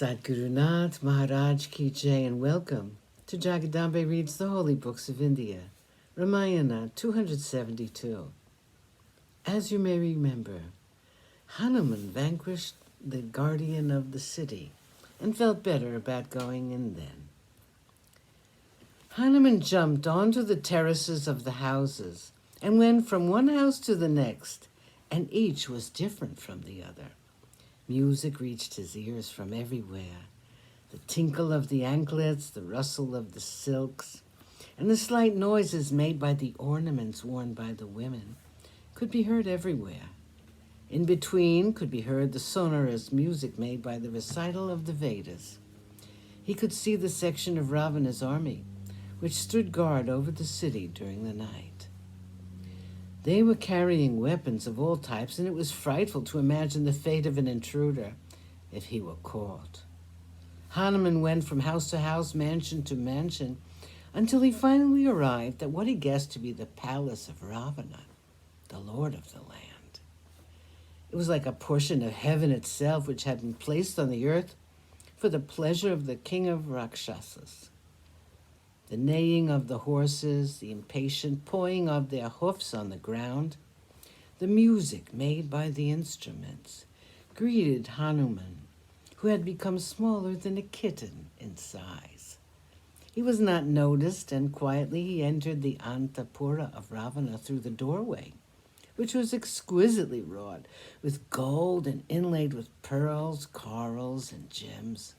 Sadhgurunath Maharaj Ki Jai, and welcome to Jagadambe Reads the Holy Books of India, Ramayana272. As you may remember, Hanuman vanquished the guardian of the city and felt better about going in then. Hanuman jumped onto the terraces of the houses and went from one house to the next, and each was different from the other. Music reached his ears from everywhere. The tinkle of the anklets, the rustle of the silks, and the slight noises made by the ornaments worn by the women could be heard everywhere. In between could be heard the sonorous music made by the recital of the Vedas. He could see the section of Ravana's army, which stood guard over the city during the night. They were carrying weapons of all types, and it was frightful to imagine the fate of an intruder if he were caught. Hanuman went from house to house, mansion to mansion, until he finally arrived at what he guessed to be the palace of Ravana, the lord of the land. It was like a portion of heaven itself, which had been placed on the earth for the pleasure of the king of Rakshasas. The neighing of the horses, the impatient pawing of their hoofs on the ground, the music made by the instruments greeted Hanuman, who had become smaller than a kitten in size. He was not noticed, and quietly he entered the Antapura of Ravana through the doorway, which was exquisitely wrought with gold and inlaid with pearls, corals, and gems.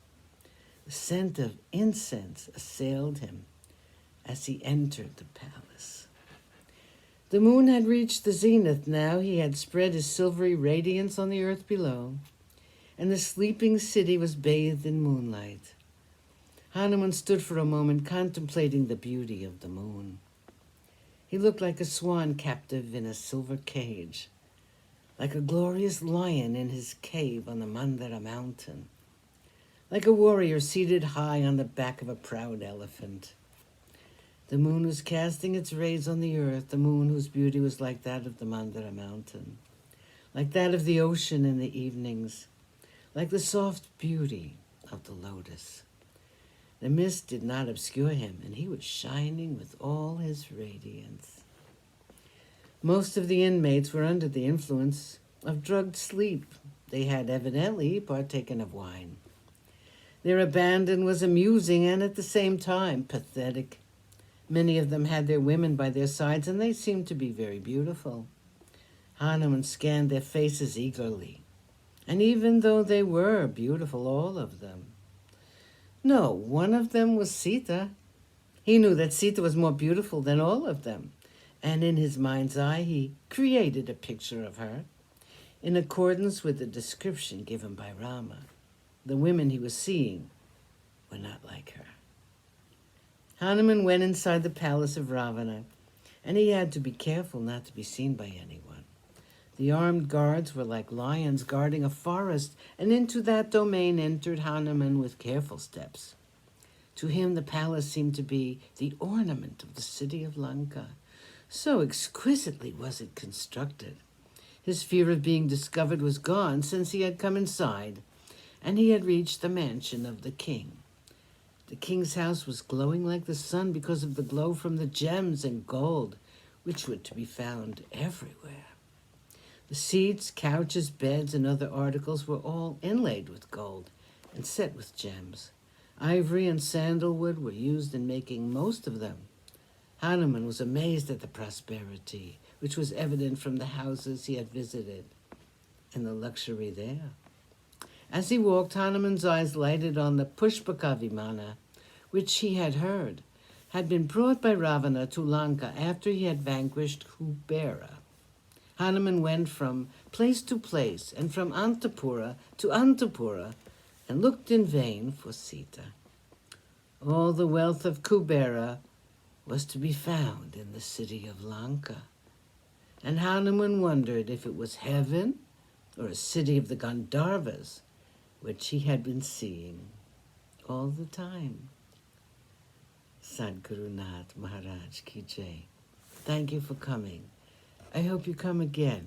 The scent of incense assailed him as he entered the palace. The moon had reached the zenith now. He had spread his silvery radiance on the earth below, and the sleeping city was bathed in moonlight. Hanuman stood for a moment contemplating the beauty of the moon. He looked like a swan captive in a silver cage, like a glorious lion in his cave on the Mandara mountain, like a warrior seated high on the back of a proud elephant. The moon was casting its rays on the earth, the moon whose beauty was like that of the Mandara mountain, like that of the ocean in the evenings, like the soft beauty of the lotus. The mist did not obscure him, and he was shining with all his radiance. Most of the inmates were under the influence of drugged sleep. They had evidently partaken of wine. Their abandon was amusing and at the same time pathetic. Many of them had their women by their sides, and they seemed to be very beautiful. Hanuman scanned their faces eagerly, and even though they were beautiful, all of them, no, one of them was Sita. He knew that Sita was more beautiful than all of them, and in his mind's eye he created a picture of her in accordance with the description given by Rama. The women he was seeing were not like her. Hanuman went inside the palace of Ravana, and he had to be careful not to be seen by anyone. The armed guards were like lions guarding a forest, and into that domain entered Hanuman with careful steps. To him the palace seemed to be the ornament of the city of Lanka. So exquisitely was it constructed. His fear of being discovered was gone since he had come inside, and he had reached the mansion of the king. The king's house was glowing like the sun because of the glow from the gems and gold, which were to be found everywhere. The seats, couches, beds, and other articles were all inlaid with gold and set with gems. Ivory and sandalwood were used in making most of them. Hanuman was amazed at the prosperity, which was evident from the houses he had visited, and the luxury there. As he walked, Hanuman's eyes lighted on the Pushpaka Vimana, which he had heard had been brought by Ravana to Lanka after he had vanquished Kubera. Hanuman went from place to place and from Antapura to Antapura and looked in vain for Sita. All the wealth of Kubera was to be found in the city of Lanka, and Hanuman wondered if it was heaven or a city of the Gandharvas, which he had been seeing all the time. Sadhgurunath Maharaj Ki Jai. Thank you for coming. I hope you come again.